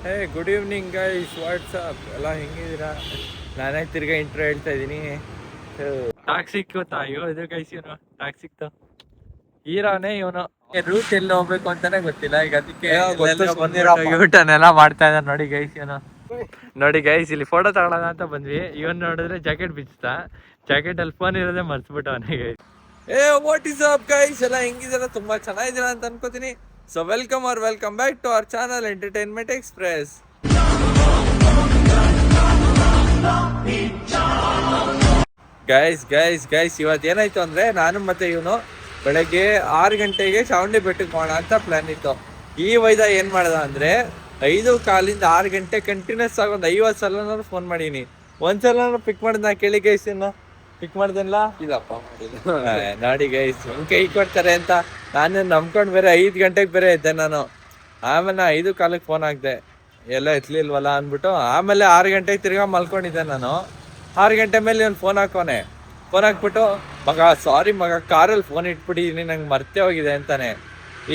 ಹೇ good evening guys, what's up ಎಲ್ಲ ಹೆಂಗಿದ್ದೀರಾ? ನಾನೇ ತಿರ್ಗಾ ಇಂಟ್ರೋ ಹೇಳ್ತಾ ಇದ್ದೀನಿ. ಟಾಕ್ಸಿಕ್ ಗೊತ್ತಾ? ಇದು ಗೈಸ್, ಇವನು ಟಾಕ್ಸಿಕ್ ಹೀರೋನೇ ಇವನು. ರೂಟ್ ಎಲ್ಲಿ ಹೋಗ್ಬೇಕು ಅಂತಾನೆ ಗೊತ್ತಿಲ್ಲ ಈಗ, ಅದಕ್ಕೆ ಯೂಟರ್ನ್ ಎಲ್ಲ ಮಾಡ್ತಾ ಇದ್ದಾರೆ ನೋಡಿ ಗೈಸ್. ಇವನು ನೋಡಿ ಗೈಸ್, ಇಲ್ಲಿ ಫೋಟೋ ತಗೊಳ್ಳೋಣ ಅಂತ ಬಂದ್ವಿ. ಇವನ್ ನೋಡಿದ್ರೆ ಜಾಕೆಟ್ ಬಿಚ್ಚುತ್ತಾ, ಜಾಕೆಟ್ ಅಲ್ಲಿ ಫೋನ್ ಇರೋದೇ ಮರ್ಸ್ಬಿಟ್ಟವನೇ guys. What is up guys, ಎಲ್ಲ ಹೆಂಗಿದ್ದೀರಾ? ತುಂಬಾ ಚೆನ್ನಾಗಿದ್ದೀರಾ ಅಂತ ಅನ್ಕೋತೀನಿ. So welcome back to our channel entertainment express. Guys ಇವತ್ತು ಏನಾಯ್ತು ಅಂದ್ರೆ, ನಾನು ಮತ್ತೆ ಇವನು ಬೆಳಗ್ಗೆ 6 ಗಂಟೆಗೆ ಚಾಮುಂಡಿ ಬೆಟ್ಟಕ್ಕೆ ಹೋಗೋಣ ಅಂತ ಪ್ಲಾನ್ ಇತ್ತು. ಈ ವೈದ ಏನ್ ಮಾಡ್ದ ಅಂದ್ರೆ 5:15 6 ಗಂಟೆ ಕಂಟಿನ್ಯೂಸ್ ಆಗಿ ಒಂದು 50 ಸಲ ಫೋನ್ ಮಾಡೀನಿ. ಒಂದ್ಸಲ ಪಿಕ್ ಮಾಡಿದ್, ನಾ ಕೇಳಿ ಗೈಸ್, ಇನ್ನು ಪಿಕ್ ಮಾಡ್ದಲ್ಲ. ನೋಡಿ ಗೈಸ್, ಕೈ ಕೊಡ್ತಾರೆ ಅಂತ ನಾನು ನಂಬ್ಕೊಂಡು ಬೇರೆ 5 ಗಂಟೆಗೆ ಬೇರೆ ಇದ್ದೆ ನಾನು. ಆಮೇಲೆ 5:15 ಫೋನ್ ಹಾಕ್ದೆ, ಎಲ್ಲ ಎತ್ಲಿಲ್ವಲ್ಲ ಅಂದ್ಬಿಟ್ಟು. ಆಮೇಲೆ 6 ಗಂಟೆಗೆ ತಿರ್ಗಾ ಮಲ್ಕೊಂಡಿದ್ದೆ ನಾನು. 6 ಗಂಟೆ ಮೇಲೆ ಇವನು ಫೋನ್ ಹಾಕ್ಬಿಟ್ಟು, ಮಗ ಸಾರಿ ಮಗ, ಕಾರಲ್ಲಿ ಫೋನ್ ಇಟ್ಬಿಟ್ಟಿದ್ದೀನಿ, ನಂಗೆ ಮರ್ತೇ ಹೋಗಿದೆ ಅಂತಾನೆ.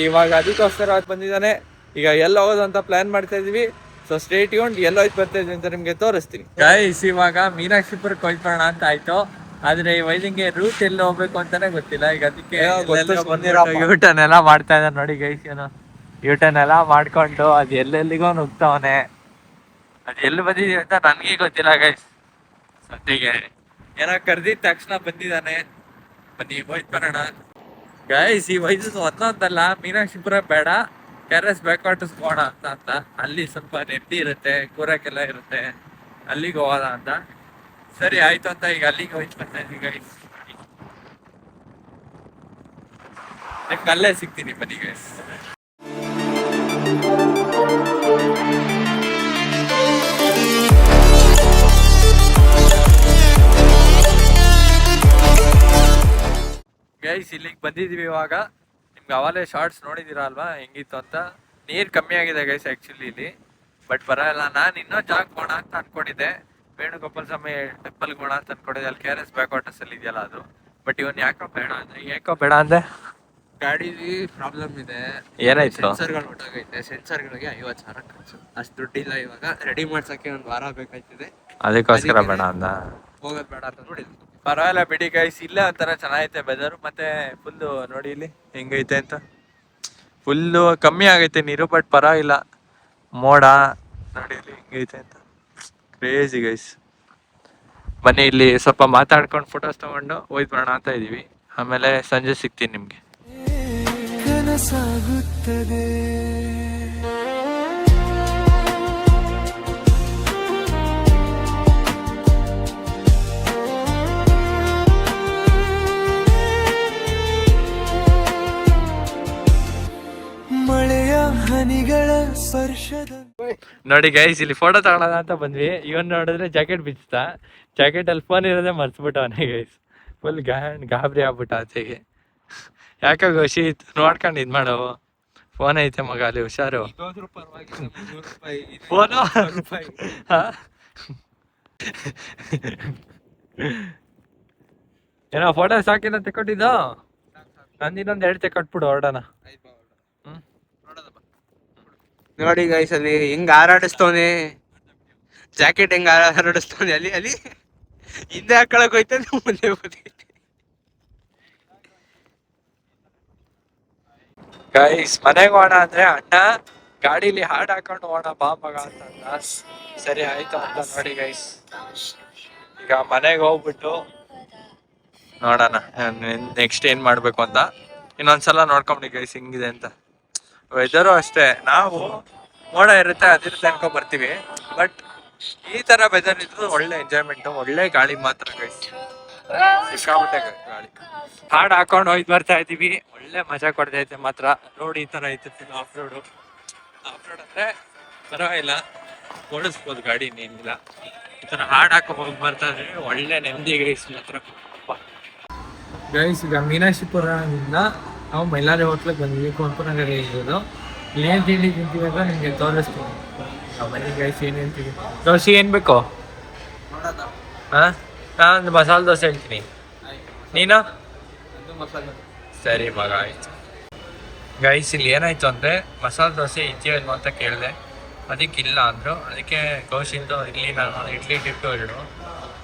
ಇವಾಗ ಅದಕ್ಕೋಸ್ಕರ ಬಂದಿದ್ದಾನೆ. ಈಗ ಎಲ್ಲ ಹೋಗೋದು ಅಂತ ಪ್ಲಾನ್ ಮಾಡ್ತಾ ಇದೀವಿ. ಸೊ ಸ್ಟೇ ಟ್ಯೂನ್ಡ್, ಎಲ್ಲೋಯ್ತು ಬರ್ತಾ ಇದೀವಿ ಅಂತ ನಿಮ್ಗೆ ತೋರಿಸ್ತೀನಿ ಗೈಸ್. ಇವಾಗ ಮೀನಾಕ್ಷಿಪುರಕ್ಕೆ ಹೋಗ್ಬರೋಣ ಅಂತ ಆಯ್ತು, ಆದ್ರೆ ಈ ವೈದಿಂಗೆ ರೂಟ್ ಎಲ್ಲಿ ಹೋಗ್ಬೇಕು ಅಂತಾನೆ ಗೊತ್ತಿಲ್ಲ. ಈಗ ಅದಕ್ಕೆ ಯೂಟರ್ನ್ ಎಲ್ಲ ಮಾಡ್ತಾ ಇದ್ದಾರೆ ನೋಡಿ ಗೈಸ್. ಏನು ಯೂಟರ್ನ್ ಎಲ್ಲ ಮಾಡ್ಕೊಂಡು ಅದು ಎಲ್ಲೆಲ್ಲಿಗೋ ನುಗ್ತಾವನೆ. ಅದು ಎಲ್ಲಿ ಬಂದಿದೀವಿ ಅಂತ ನನ್ಗೆ ಗೊತ್ತಿಲ್ಲ ಗೈಸ್. ಸದ್ಯಗೆ ಏನೋ ಕರ್ದಿದ ತಕ್ಷಣ ಬಂದಿದ್ದಾನೆ. ಬನ್ನಿ ಹೋಯ್ತು ಬರೋಣ ಗೈಸ್. ಈ ವಯಸ್ಸು ಒಂದೊಂದಲ್ಲ, ಮೀನಾಕ್ಷಿಪುರ ಬೇಡ, KRS ಬ್ಯಾಕ್ ವಾಟರ್ಸ್ ಹೋಗೋಣ ಅಂತ. ಅಲ್ಲಿ ಸ್ವಲ್ಪ ನೆಮ್ಮದಿ ಇರುತ್ತೆ, ಕೂರಕ್ಕೆಲ್ಲ ಇರುತ್ತೆ, ಅಲ್ಲಿಗೆ ಹೋಗೋಣ ಅಂತ. ಸರಿ ಆಯ್ತು ಅಂತ ಈಗ ಅಲ್ಲಿಗೆ ಹೋಯ್ತು ಬರ್ತಾ ಇದ್ದೀವಿ ಗೈಸ್. ನಿಮ್ಗೆ ಅಲ್ಲೇ ಸಿಗ್ತೀನಿ, ಬನ್ನಿ ಗೈಸ್. ಗೈಸ್ ಇಲ್ಲಿಗೆ ಬಂದಿದೀವಿ. ಇವಾಗ ನಿಮ್ಗೆ ಅವಾಗಲೇ ಶಾರ್ಟ್ಸ್ ನೋಡಿದೀರಾ ಅಲ್ವಾ ಹೆಂಗಿತ್ತು ಅಂತ. ನೀರು ಕಮ್ಮಿ ಆಗಿದೆ ಗೈಸ್ ಆ್ಯಕ್ಚುಲಿ ಇಲ್ಲಿ, ಬಟ್ ಬರಲ್ಲ. ನಾನು ಇನ್ನೂ ಜಾಗ ಹೋಗೋಣ ಅಂತ ಅನ್ಕೊಂಡಿದ್ದೆ, ವೇಣುಗೋಪಾಲ ಸ್ವಾಮಿ ಟೆಂಪಲ್ಗೆ ಹೋಗೋಣ ಅಂತ ಅನ್ಕೊಂಡಿದ್ದೆ, ಅಲ್ಲಿ KRS ಬ್ಯಾಕ್ ವಾಟರ್ಸ್ ಅಲ್ಲಿ ಇದೆಯಲ್ಲ ಅದು. ಬಟ್ ಇವನ್ ಯಾಕೋ ಬೇಡ ಅಂದ್ರೆ ಗಾಡಿ ಪ್ರಾಬ್ಲಮ್ ಇದೆ. ಏನಾಯ್ತು? ಸೆನ್ಸರ್ಗಳು ಹೊಟ್ಟೋಗೈತೆ. ಸೆನ್ಸರ್ಗಳಿಗೆ 50,000 ಖರ್ಚು. ಅಷ್ಟು ದುಡ್ಡಿಲ್ಲ ಇವಾಗ. ರೆಡಿ ಮಾಡ್ಸಕ್ಕೆ 1 ವಾರ ಬೇಕಾಯ್ತಿದೆ. ಅದಕ್ಕೋಸ್ಕರ ಬೇಡ ಅಂದ. ಹೋಗೋದ್ ಬೇಡ ಅಂತ ನೋಡಿ. ಪರವಾಗಿಲ್ಲ ಬಿಡಿ ಗೈಸ್, ಇಲ್ಲೇ ಒಂಥರ ಚೆನ್ನಾಗೈತೆ ವೆದರು. ಮತ್ತೆ ಫುಲ್ಲು ನೋಡಿ ಇಲ್ಲಿ ಹೆಂಗೈತೆ ಅಂತ, ಫುಲ್ಲು ಕಮ್ಮಿ ಆಗೈತೆ ನೀರು, ಬಟ್ ಪರವಾಗಿಲ್ಲ. ಮೋಡ ನೋಡಿ ಇಲ್ಲಿ ಹೆಂಗೈತೆ ಅಂತ, ಕ್ರೇಜಿ ಗೈಸ್. ಬನ್ನಿ ಇಲ್ಲಿ ಸ್ವಲ್ಪ ಮಾತಾಡ್ಕೊಂಡು ಫೋಟೋಸ್ ತಗೊಂಡು ಹೋಯ್ತು ಬರೋಣ ಅಂತ ಇದೀವಿ. ಆಮೇಲೆ ಸಂಜೆ ಸಿಗ್ತೀನಿ ನಿಮ್ಗೆ. ನೋಡಿ ಗೈಸ್, ಇಲ್ಲಿ ಫೋಟೋ ತಗೊಳ್ಳೋಣ ಅಂತ ಬಂದ್ವಿ. ಇವನ್ ನೋಡಿದ್ರೆ ಜಾಕೆಟ್ ಬಿಚ್ಚುತ್ತಾ, ಜಾಕೆಟ್ ಅಲ್ಲಿ ಫೋನ್ ಇರೋದೇ ಮರ್ಸ್ಬಿಟ್ಟವನೇ ಗೈಸ್. ಫುಲ್ ಗಾಬರಿ ಆಗ್ಬಿಟ್ಟ ಆಚೆಗೆ. ಯಾಕಾಗ ಶೀತ್ ನೋಡ್ಕೊಂಡು ಇದ್ ಮಾಡವು, ಫೋನ್ ಐತೆ ಮಗ ಅಲ್ಲಿ, ಹುಷಾರು. ಫೋನು ಏನೋ ಫೋಟೋ ಸಾಕಿನ ತೆಕ್ಕೊಟ್ಟಿದ್ದು, ನಂದಿನೊಂದ್ 2 ತೆಕ್ಕೊಟ್ಬಿಡು, ಹೊರಡೋಣ. ನೋಡಿ ಗೈಸ್, ಅಲ್ಲಿ ಹೆಂಗ್ ಹಾರಾಡಿಸ್ತವನೆ, ಜಾಕೆಟ್ ಹೆಂಗ್ ಹಾರಾಡಿಸ್ತವನೆ. ಅಲ್ಲಿ ಹಿಂದೆ ಹಾಕೊಳಕ್ ಹೋಯ್ತ, ಮುಂದೆ ಹೋಗ್ತೈತೆ. ಗೈಸ್ ಮನೆಗೆ ಹೋಗೋಣ ಅಂದ್ರೆ ಅಣ್ಣ ಗಾಡಿಲಿ ಹಾಡ್ ಹಾಕೊಂಡು ಹೋಗೋಣ ಬಾ ಮಗ ಅಂತ. ಸರಿ ಆಯ್ತು ಅಂತ ನೋಡಿ ಗೈಸ್, ಈಗ ಮನೆಗೆ ಹೋಗ್ಬಿಟ್ಟು ನೋಡೋಣ ನೆಕ್ಸ್ಟ್ ಏನ್ ಮಾಡ್ಬೇಕು ಅಂತ. ಇನ್ನೊಂದ್ಸಲ ನೋಡ್ಕೊಂಬಿಡಿ ಗೈಸ್ ಹೆಂಗಿದೆ ಅಂತ. ವೆದರು ಅಷ್ಟೇ, ನಾವು ಮೋಡ ಇರುತ್ತೆ ಅದಿರುತ್ತೆ ಅನ್ಕೊ ಬರ್ತೀವಿ, ಬಟ್ ಈ ತರ ವೆದರ್ ಇದ್ರು ಒಳ್ಳೆ ಎಂಜಾಯ್ಮೆಂಟ್, ಒಳ್ಳೆ ಗಾಳಿ ಮಾತ್ರ ಗೈಸ್. ಸಿಕ್ಕಾಬಿಟ್ಟೆ ಗಾಳಿ. ಹಾಡ್ ಹಾಕೊಂಡು ಹೋಯ್ತು ಬರ್ತಾ ಇದೀವಿ, ಒಳ್ಳೆ ಮಜಾ ಕೊಡ್ತೈತೆ ಮಾತ್ರ. ರೋಡ್ ಈ ತರ ಐತೆ, ಆಫ್ ರೋಡ್ ಅಂದ್ರೆ ಪರವಾಗಿಲ್ಲ, ಓಡಿಸ್ಬೋದು ಗಾಡಿ, ಏನಿಲ್ಲ. ಈ ತರ ಹಾಡ್ ಹಾಕೊಂಡು ಹೋಗಿ ಬರ್ತಾ ಇದ್ರೆ ಒಳ್ಳೆ ನೆಮ್ಮದಿ ಗೈಸ್ ಮಾತ್ರ. ಗೈಸ್ ಈಗ ಮೀನಾಕ್ಷಿಪುರದಿಂದ ನಾವು ಮೈಲಾರಿ ಹೋಟ್ಲಿಗೆ ಬಂದ್ವಿ, ಕೋನ್ಪುರನಗರ ಇರೋದು. ಏನ್ ತಿಂಡಿ ತಿಂತೀವಿ ಅಂತ ನಿಮ್ಗೆ ತೋರಿಸ್ತೀನಿ. ಬನ್ನಿ ಗೈಸ್, ಏನೇನು ತಿಂಡಿ. ದೋಸೆ ಏನ್ ಬೇಕು? ನಾನೊಂದು ಮಸಾಲೆ ದೋಸೆ ಹೇಳ್ತೀನಿ, ನೀನು? ಸರಿ ಮಗ ಆಯ್ತು. ಗೈಸ್ ಇಲ್ಲಿ ಏನಾಯ್ತು ಅಂದ್ರೆ, ಮಸಾಲೆ ದೋಸೆ ಇದೆಯೋ ಇಲ್ವೋ ಅಂತ ಕೇಳಿದೆ. ಅದಕ್ಕಿಲ್ಲ ಅಂದರು. ಅದಕ್ಕೆ ಕೌಶಿಂದು ಇಲ್ಲಿ ನಾನು ಇಡ್ಲಿ ಟಿಟ್ಟು ಹೇಳು,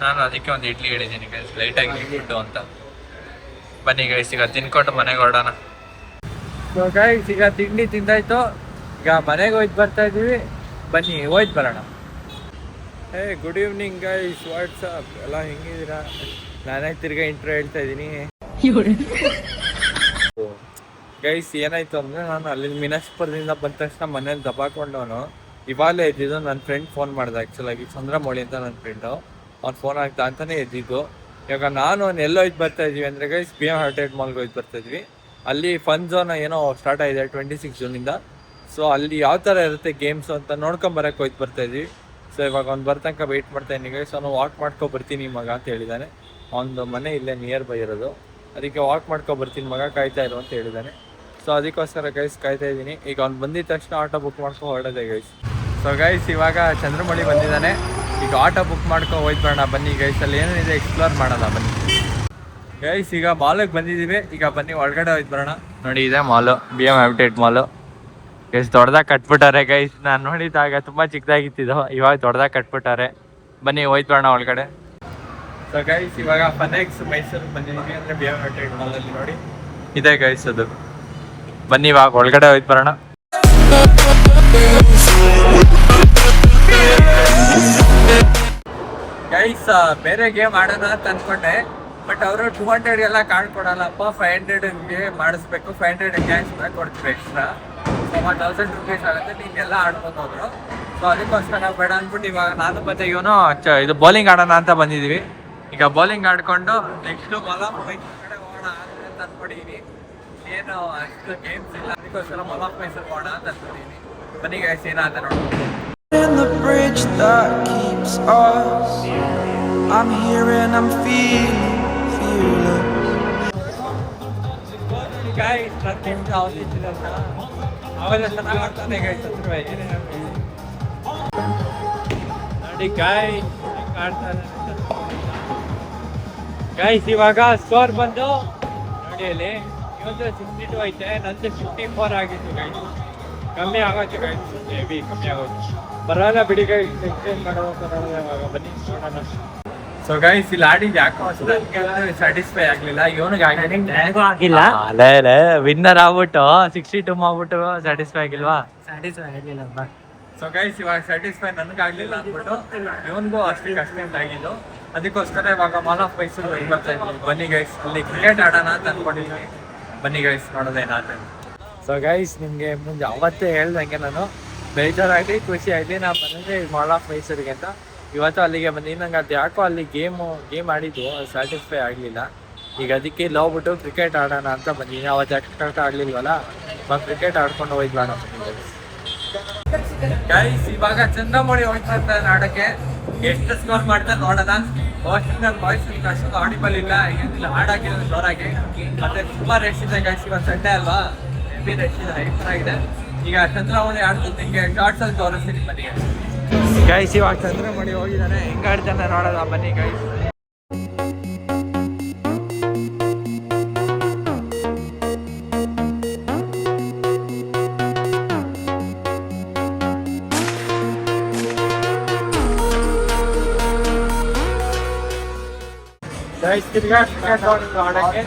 ನಾನು ಅದಕ್ಕೆ ಒಂದು ಇಡ್ಲಿ ಹೇಳಿದ್ದೀನಿ ಗೈಸ್, ಲೈಟಾಗಿ ಇಟ್ಬಿಟ್ಟು ಅಂತ. ಬನ್ನಿ ಗೈಸ್ ಈಗ ತಿನ್ಕೊಂಡು ಮನೆಗೆ ಹೊರಡೋಣ. ಸೊ ಗೈಸ್ ಈಗ ತಿಂಡಿ ತಿಂದಾಯ್ತು, ಈಗ ಮನೆಗೆ ಹೋಯ್ತು ಬರ್ತಾ ಇದ್ದೀವಿ. ಬನ್ನಿ ಹೋಯ್ತು ಬರೋಣ. Hey good evening guys, what's up ಎಲ್ಲ ಹೆಂಗಿದ್ದೀರಾ? ನಾನೇ ತಿರ್ಗಾ ಇಂಟ್ರೋ ಹೇಳ್ತಾ ಇದ್ದೀನಿ. ಗೈಸ್ ಏನಾಯ್ತು ಅಂದರೆ, ನಾನು ಅಲ್ಲಿ ಮಿನಾಸ್ಪುರದಿಂದ ಬಂದ ತಕ್ಷಣ ಮನೇಲಿ ದಬಾಕೊಂಡವನು. ಇವಾಗಲೇ ಎದ್ದಿದ್ದು. ನನ್ನ ಫ್ರೆಂಡ್ ಫೋನ್ ಮಾಡ್ದೆ, ಆ್ಯಕ್ಚುಲಾಗಿ ಚಂದ್ರಮೌಳಿ ಅಂತ ನನ್ನ ಫ್ರೆಂಡು. ಅವ್ನು ಫೋನ್ ಆಗ್ತಾ ಅಂತಲೇ ಎದ್ದಿದ್ದು. ಇವಾಗ ನಾನು ಎಲ್ಲೋ ಹೋಯ್ತು ಬರ್ತಾ ಇದ್ವಿ ಅಂದರೆ ಗೈಸ್, BM ಹಾರ್ಟೆಡ್ ಮಾಲ್ಗೆ ಹೋಯ್ತು ಬರ್ತಾ ಇದ್ವಿ. ಅಲ್ಲಿ ಫನ್ ಝೋನ್ ಏನೋ ಸ್ಟಾರ್ಟ್ ಆಗಿದೆ 26 ಜೂನಿಂದ. ಸೊ ಅಲ್ಲಿ ಯಾವ ಥರ ಇರುತ್ತೆ ಗೇಮ್ಸು ಅಂತ ನೋಡ್ಕೊಂಬರಕ್ಕೆ ಹೋಯ್ತು ಬರ್ತಾ ಇದ್ವಿ. ಸೊ ಇವಾಗ ಅವ್ನು ಬರ್ತನಕ ವೆಯ್ಟ್ ಮಾಡ್ತಾ ಇದ್ದೀನಿ ಗೈಸ್. ಅವನು ವಾಕ್ ಮಾಡ್ಕೊ ಬರ್ತೀನಿ ಮಗ ಅಂತ ಹೇಳಿದ್ದಾನೆ. ಅವನದು ಮನೆ ಇಲ್ಲೇ ನಿಯರ್ ಬೈ ಇರೋದು, ಅದಕ್ಕೆ ವಾಕ್ ಮಾಡ್ಕೊ ಬರ್ತೀನಿ ಮಗ, ಕಾಯ್ತಾ ಇರು ಅಂತ ಹೇಳಿದ್ದಾನೆ. ಸೊ ಅದಕ್ಕೋಸ್ಕರ ಗೈಸ್ ಕಾಯ್ತಾ ಇದ್ದೀನಿ. ಈಗ ಅವ್ನು ಬಂದಿದ ತಕ್ಷಣ ಆಟೋ ಬುಕ್ ಮಾಡ್ಕೊ ಹೊರಡೋದೆ ಗೈಸ್. ಸೊ ಗೈಸ್ ಇವಾಗ ಚಂದ್ರಮೌಳಿ ಬಂದಿದ್ದಾನೆ. ಈಗ ಆಟೋ ಬುಕ್ ಮಾಡ್ಕೊ ಹೋಯ್ತು ಬರೋಣ ಬನ್ನಿ ಗೈಸ್. ಅಲ್ಲಿ ಏನೇನಿದೆ ಎಕ್ಸ್ಪ್ಲೋರ್ ಮಾಡೋಣ ಬನ್ನಿ ಗೈಸ್. ಈಗ ಮಾಲಿಗೆ ಬಂದಿದ್ದೀವಿ, ಈಗ ಬನ್ನಿ ಒಳಗಡೆ ಹೋಯ್ತು ಬರೋಣ. ನೋಡಿ ಇದೆ ಮಾಲು, BM ಹ್ಯಾಬಿಟೇಟ್ ಮಾಲು ಗೈಸ್. ದೊಡ್ಡದಾಗಿ ಕಟ್ಬಿಟ್ಟಾರೆ ಗೈಸ್. ನಾನು ನೋಡಿದಾಗ ತುಂಬ ಚಿಕ್ಕದಾಗಿತ್ತಿದ್ದು, ಇವಾಗ ದೊಡ್ಡದಾಗಿ ಕಟ್ಬಿಟ್ಟಾರೆ. ಬನ್ನಿ ಹೋಯ್ತು ಬರೋಣ ಒಳಗಡೆ. ಸೊ ಗೈಸ್ ಇವಾಗ ಫನೆಕ್ಸ್ ಮೈಸೂರಿಗೆ ಬಂದಿದ್ದೀವಿ, ಅಂದರೆ BM ಹ್ಯಾಬಿಟೇಟ್ ಮಾಲಲ್ಲಿ ನೋಡಿ ಇದೆ ಗೈಸ್ ಅದು. ಬನ್ನಿ ಇವಾಗ ಒಳಗಡೆ ಹೋಯ್ತು ಬರೋಣ. ಗೈಸ್ ಬೇರೆ ಗೇಮ್ ಆಡೋಣ ಅಂತ ಅನ್ಕೊಂಡೆ, ಬಟ್ ಅವರು 200 ಕಾರ್ಡ್ ಕೊಡಲ್ಲಪ್ಪ, 500ಗೆ ಮಾಡಿಸ್ಬೇಕು, 500 ಕ್ಯಾಶ್ ಬ್ಯಾಕ್ ಕೊಡ್ತೀವಿ ಎಕ್ಸ್ಟ್ರಾ. ಸೊ 1000 ರುಪೀಸ್ ಆಗುತ್ತೆ, ನೀವೆಲ್ಲ ಆಡ್ಬೋದು ಹೋದ್ರು. ಸೊ ಅದಕ್ಕೋಸ್ಕರ ಬೇಡ ಅಂದ್ಬಿಟ್ಟು ಇವಾಗ ನಾನು ಮತ್ತೆ ಇವನು ಇದು ಬೌಲಿಂಗ್ ಆಡೋಣ ಅಂತ ಬಂದಿದ್ದೀವಿ. ಈಗ ಬೌಲಿಂಗ್ ಆಡ್ಕೊಂಡು ನೆಕ್ಸ್ಟು ಮಲಾಫ್ ಮೈಸೂರು ಕಡೆ ಹೋಗೋಣ ಅಂತ ಅಂದ್ಕೊಂಡಿದ್ದೀನಿ. ಏನು ಅಷ್ಟು ಗೇಮ್ಸ್ ಇಲ್ಲ, ಅದಕ್ಕೋಸ್ಕರ ಮಲಾಫ್ ಮೈಸೂರು ಹೋಗೋಣ ಅಂತ ಅಂದ್ಕೊಂಡಿದ್ದೀನಿ. ಬನ್ನಿ ಗೈಸ್ ಏನಾದ ನೋಡಿ. In the bridge that keeps us, I'm here and I'm feeling. Guys ನನ್ನ ಅವೆಲ್ಲ ಚೆನ್ನಾಗಿ ಆಡ್ತಾನೆ ಗೈಸ್. ನೋಡಿ ಗೈಸ್ ಆಡ್ತಾನೆ ಗೈಸ್. ಇವಾಗ ಸ್ಕೋರ್ ಬಂದು ನೋಡಿ ಅಲ್ಲಿ ಇವತ್ತು 62 ಐತೆ, ನಂದು 54 ಆಗಿತ್ತು ಗೈಸ್. ಕಮ್ಮಿ ಆಗೋಯ್ತು ಗೈಸ್, ಮೇಬಿ ಕಮ್ಮಿ ಆಗೋಯ್ತು. ಬರೋಲ್ಲ ಬಿಡಿ ಗೈಸ್, ಎಕ್ಸ್ಚೇಂಜ್ ಮಾಡೋವಾಗ ಬನ್ನಿ ನೋಡೋಣ. ಸೊ ಗೈಸ್ ಇಲ್ಲಿ ಆಡಿದ್ದು ಯಾಕೋ ಸ್ಯಾಟಿಸ್ಫೈ ಆಗಲಿಲ್ಲ, ಇವನಿಗೆ ಆಗಿಲ್ಲ. ಅಲ್ಲೇ ವಿನ್ನರ್ ಆಗ್ಬಿಟ್ಟು 62 ಮಾಡ್ಬಿಟ್ಟು ಸ್ಯಾಟಿಸ್ಫೈ ಆಗಿಲ್ವಾ? ಸ್ಯಾಟಿಸ್ಫೈ ಆಗಿಲ್ಲ. ಸೊ ಗೈಸ್ ಇವಾಗ ಸ್ಯಾಟಿಸ್ಫೈ ನನಗಾಗಲಿಲ್ಲ ಅಂದ್ಬಿಟ್ಟು ಇವನಿಗೂ ಅಷ್ಟೇ ಅಂತ ಆಗಿದ್ದು. ಅದಕ್ಕೋಸ್ಕರ ಇವಾಗ ಮಾಲ್ ಆಫ್ ಮೈಸೂರು ಬರ್ತಾ ಇದ್ವಿ. ಬನ್ನಿ ಗೈಸ್ ಅಲ್ಲಿ ಕ್ರಿಕೆಟ್ ಆಡೋಣ ಅಂತ ಅಂದ್ಕೊಂಡಿದ್ವಿ. ಬನ್ನಿ ಗೈಸ್ ನೋಡೋದೇನಾದ್ರೆ. ಸೊ ಗೈಸ್ ನಿಮಗೆ ಮುಂದೆ ಅವತ್ತೇ ಹೇಳ್ದಂಗೆ ನಾನು ಬೇಜಾರಾಗಲಿ ಖುಷಿ ಆಗಲಿ, ನಾನು ಬಂದರೆ ಮಾಲ್ ಆಫ್ ಮೈಸೂರಿಗೆ ಅಂತ ಇವತ್ತು ಅಲ್ಲಿಗೆ ಬಂದು ನಂಗೆ ಅದು ಯಾಕೋ ಅಲ್ಲಿ ಗೇಮ್ ಆಡಿದ್ದು ಸ್ಯಾಟಿಸ್ಫೈ ಆಗಲಿಲ್ಲ. ಈಗ ಅದಕ್ಕೆ ಇಲ್ಲಿ ಹೋಗ್ಬಿಟ್ಟು ಕ್ರಿಕೆಟ್ ಆಡೋಣ ಅಂತ ಬಂದಿದ್ದೀನಿ. ಅವತ್ತು ಕರೆಕ್ಟ್ ಆಗಲಿಲ್ವಲ್ಲ, ಇವಾಗ ಕ್ರಿಕೆಟ್ ಆಡ್ಕೊಂಡು ಹೋಯ್ತು ನಾನು. ಗೈಸ್ ಇವಾಗ ಚಂದ್ರಮೌಳಿ ಹೋಯ್ತಾ ಇರ್ತಾರೆ ಆಡೋಕ್ಕೆ. ಎಷ್ಟು ಸ್ಕೋರ್ ಮಾಡ್ತಾರೆ ನೋಡೋಣ. ಬಾಯ್ಸ್ ಅಷ್ಟೊಂದು ಆಡಿಬಲ್ ಇಲ್ಲ, ಏನಿಲ್ಲ ಆಡಾಕಿಲ್ಲ ಜೋರಾಗಿ. ಮತ್ತೆ ತುಂಬ ರೆಸ್ಟ್ ಇದೆ ಗೈಸ್, ಇವಾಗ ಸಂಡೇ ಅಲ್ವಾ, ಹೆವಿ ರೆಸ್ಟ್ ಇದೆ, ಚೆನ್ನಾಗಿದೆ. ಈಗ ಚಂದ್ರಮೌಳಿ ಆಡ್ಕೊಂಡು ನಿಮಗೆ ಶಾರ್ಟ್ಸಲ್ಲಿ ತೋರಿಸ್ತೀನಿ ಬನ್ನಿ ಗೈಸ್. ಇವಾಗ ಚಂದ್ರಮೌಳಿ ಹೋಗಿದ್ದಾನೆ, ಹೆಂಗೆ ಆಡ್ತಾನೆ ನೋಡೋದ ಬನ್ನಿ ಗೈಸ್. ಗೈಸ್ ತಿರ್ಗಾ ಕ್ರಿಕೆಟ್ ಆಡೋಕ್ಕೆ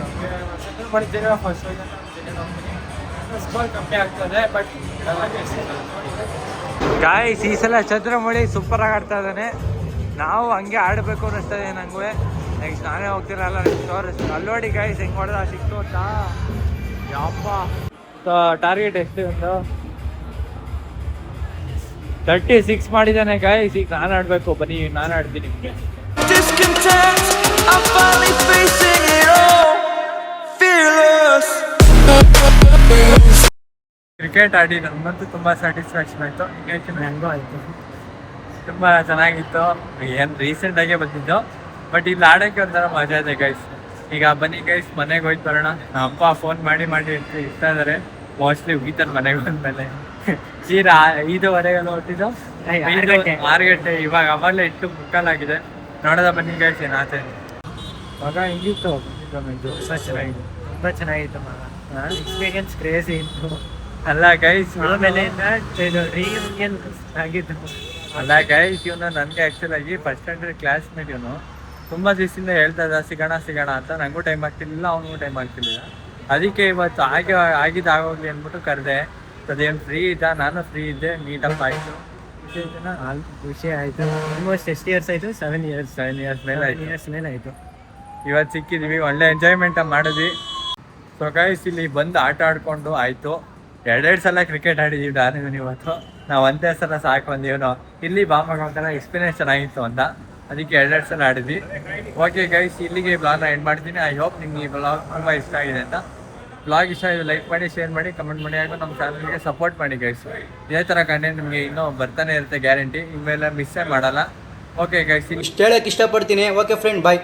ಚಂದ್ರಮೌಳಿ ತಿರ್ಗಾ ಫಸ್ಟ್ ಸ್ಕೋರ್ ಕಮ್ಮಿ ಆಗ್ತದೆ, ಬಟ್ ಗಾಯ್ಸ್ ಈ ಸಲ ಚಂದ್ರಮೌಳಿ ಸೂಪರ್ ಆಗಿ ಆಡ್ತಾ ಇದ್ದಾನೆ. ನಾವು ಹಂಗೆ ಆಡಬೇಕು ಅನ್ನಿಸ್ತದೆ ನಂಗೆ. ನೆಕ್ಸ್ಟ್ ನಾನೇ ಹೋಗ್ತಿರಲ್ಲ ತೋರಿಸ್ತೀನಿ. ಅಲ್ಲಿ ನೋಡಿ ಗಾಯ್ಸ್ ಹೆಂಗೆ ಹೊಡೆದ ಸಿಕ್ತು ಅಂತ. ಯಪ್ಪ ಟಾರ್ಗೆಟ್ ಎಷ್ಟು ಒಂದು 36 ಮಾಡಿದ್ದಾನೆ ಗಾಯ್ಸ್. ಈಗ ನಾನು ಆಡಬೇಕು, ಬನ್ನಿ ನಾನು ಆಡ್ತೀನಿ. Discontent, I'm finally facing it all, fearless. Cricket ಆಡಿ ನಮಗಂತೂ ತುಂಬ ಸ್ಯಾಟಿಸ್ಫ್ಯಾಕ್ಷನ್ ಆಯಿತು. ಹೆಂಗೋ ಆಯಿತು, ತುಂಬ ಚೆನ್ನಾಗಿತ್ತು. ಏನು ರೀಸೆಂಟಾಗೇ ಬಂದಿದ್ದು, ಬಟ್ ಇಲ್ಲಿ ಆಡೋಕ್ಕೆ ಒಂಥರ ಮಜಾ ಇದೆ ಗೈಸ್. ಈಗ ಬನ್ನಿ ಗೈಸ್ ಮನೆಗೆ ಹೋಯ್ತು ಬರೋಣ. ನಮ್ಮ ಅಪ್ಪ ಫೋನ್ ಮಾಡಿ ಇರ್ತಾ ಇದ್ದಾರೆ, ಮೋಸ್ಟ್ಲಿ ಉಗಿತಾರೆ ಮನೆಗೆ ಬಂದಮೇಲೆ. ಸೀರಾ 5:15 ಹೊಟ್ಟಿದ್ದು, 6 ಗಂಟೆ. ಇವಾಗ ಅವಾಗಲೇ 8:45 ನೋಡೋದ ಬನ್ನಿ ಗೈಸ್ ಏನಾಗ್ತದೆ. ಮಗ ಹೆಂಗಿತ್ತು? ತುಂಬ ಚೆನ್ನಾಗಿತ್ತು ಮಗ. ಎಕ್ಸ್ಪೀರಿಯನ್ಸ್ ಕ್ರೇಜಿ ಇತ್ತು. ಅಲ್ಲ ಗೈಸ್ ಆಮೇಲೆ ರಿಯೂನಿಯನ್ ಆಗಿದ್ದು. ಅಲ್ಲ ಗೈಸ್ ಇವನು ನನಗೆ ಆ್ಯಕ್ಚುಲ್ ಆಗಿ ಫಸ್ಟ್ ಸ್ಟ್ಯಾಂಡರ್ಡ್ ಕ್ಲಾಸ್ಮೇಟ್ ಇವನು. ತುಂಬ ದಿವಸದಿಂದ ಹೇಳ್ತಾ ಇದ್ದ ಸಿಗೋಣ ಅಂತ. ನನಗೂ ಟೈಮ್ ಆಗ್ತಿರ್ಲಿಲ್ಲ, ಅವನಿಗೂ ಟೈಮ್ ಆಗ್ತಿರ್ಲಿಲ್ಲ. ಅದಕ್ಕೆ ಇವತ್ತು ಆಗಿದ್ದಾಗೋಗ್ಲಿ ಅಂದ್ಬಿಟ್ಟು ಕರೆದೆ. ಅದೇನು ಫ್ರೀ ಇದ್ದ, ನಾನು ಫ್ರೀ ಇದ್ದೆ, ಮೀಟಪ್ ಆಯಿತು. ಖುಷಿ ಆಯ್ತು. ಆಲ್ಮೋಸ್ಟ್ ಎಷ್ಟು ಇಯರ್ಸ್ ಆಯ್ತು? 7 years. 7 years ಮೇಲೆ ಆಯ್ತು. ಮೇಲೆ ಆಯ್ತು. ಇವತ್ತು ಸಿಕ್ಕಿದ್ವಿ, ಒಳ್ಳೆ ಎಂಜಾಯ್ಮೆಂಟ್ ಮಾಡಿದ್ವಿ. ಸೊ ಗೈಸ್ ಇಲ್ಲಿ ಬಂದು ಆಟ ಆಡ್ಕೊಂಡು ಆಯಿತು. 2 ಸಲ ಕ್ರಿಕೆಟ್ ಆಡಿದ್ದೀವಿ ನಾನು ಇವತ್ತು. ನಾವು ಒಂದೇ ಸಲ ಸಾಕು ಬಂದೀವನು. ಇಲ್ಲಿ ಬಾಂಬಾಗ ಒಂಥರ ಎಕ್ಸ್ಪೀರಿಯನ್ಸ್ ಚೆನ್ನಾಗಿತ್ತು ಅಂತ, ಅದಕ್ಕೆ 2 ಸಲ ಆಡಿದ್ವಿ. ಓಕೆ ಗೈಸ್, ಇಲ್ಲಿಗೆ ಬ್ಲಾಗ್ನ ಎಂಡ್ ಮಾಡ್ತೀನಿ. ಐ ಹೋಪ್ ನಿಮ್ಗೆ ಈ ಬ್ಲಾಗ್ ತುಂಬ ಇಷ್ಟ ಆಗಿದೆ ಅಂತ. ಬ್ಲಾಗ್ ಇಷ್ಟ ಆಗಿದೆ ಲೈಕ್ ಮಾಡಿ, ಶೇರ್ ಮಾಡಿ, ಕಮೆಂಟ್ ಮಾಡಿ, ಹಾಗೂ ನಮ್ಮ ಚಾನಲ್ಗೆ ಸಪೋರ್ಟ್ ಮಾಡಿ ಗೈಸ್. ಇದೇ ಥರ ಕಂಟೆಂಟ್ ನಿಮಗೆ ಇನ್ನೂ ಬರ್ತಾನೆ ಇರುತ್ತೆ ಗ್ಯಾರಂಟಿ. ಇವೆಲ್ಲ ಮಿಸ್ಸೇ ಮಾಡಲ್ಲ. ಓಕೆ ಗೈಸ್, ಇಷ್ಟು ಹೇಳಕ್ಕೆ ಇಷ್ಟಪಡ್ತೀನಿ. ಓಕೆ ಫ್ರೆಂಡ್, ಬಾಯ್.